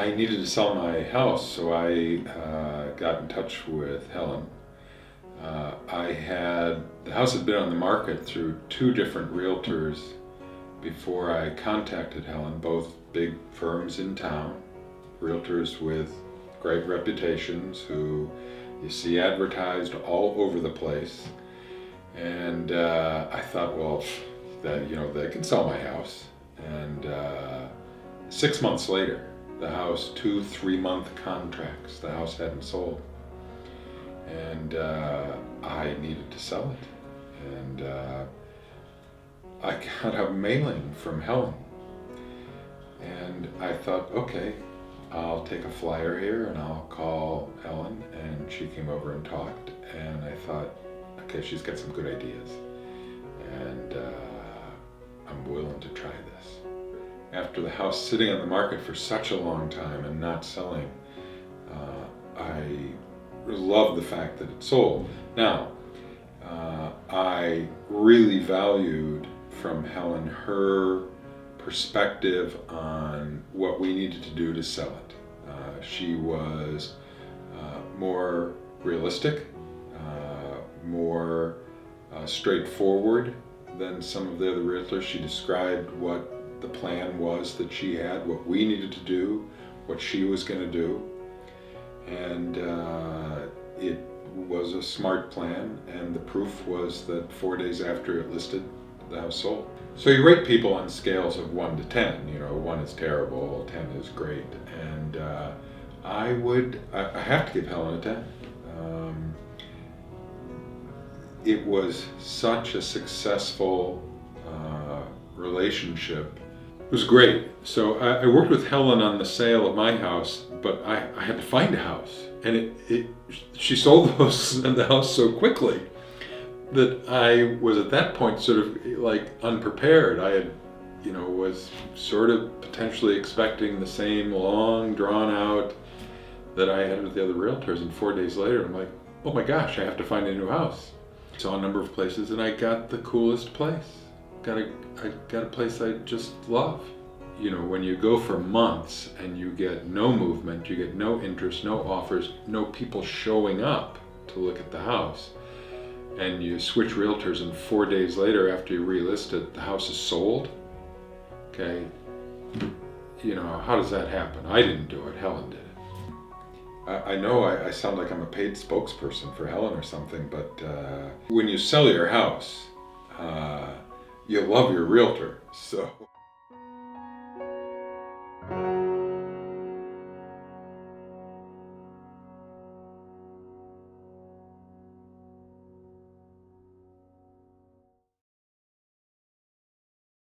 I needed to sell my house, so I got in touch with Helen. The house had been on the market through two different realtors before I contacted Helen, both big firms in town, realtors with great reputations who you see advertised all over the place. And I thought, well, they can sell my house. And 6 months later, the house, 2-3 month contracts, the house hadn't sold. And I needed to sell it. And I got a mailing from Helen. And I thought, okay, I'll take a flyer here and I'll call Helen. And she came over and talked. And I thought, okay, she's got some good ideas. And I'm willing to try this. After the house sitting on the market for such a long time and not selling, I love the fact that it sold. Now, I really valued from Helen her perspective on what we needed to do to sell it. She was more realistic, more straightforward than some of the other realtors. She described what the plan was that she had, what we needed to do, what she was going to do. And it was a smart plan, and the proof was that 4 days after it listed, the house sold. So you rate people on scales of 1 to 10. 1 is terrible, 10 is great. And I have to give Helen a 10. It was such a successful relationship. It was great. So I worked with Helen on the sale of my house, but I had to find a house. And she sold the house so quickly that I was at that point sort of like unprepared. I had, was sort of potentially expecting the same long drawn out that I had with the other realtors. And 4 days later, I'm like, oh my gosh, I have to find a new house. Saw a number of places and I got the coolest place. I got a place I just love. When you go for months and you get no movement, you get no interest, no offers, no people showing up to look at the house, and you switch realtors and 4 days later after you relist it, the house is sold, okay, how does that happen? I didn't do it, Helen did it. I know I sound like I'm a paid spokesperson for Helen or something, but when you sell your house, you love your realtor, so.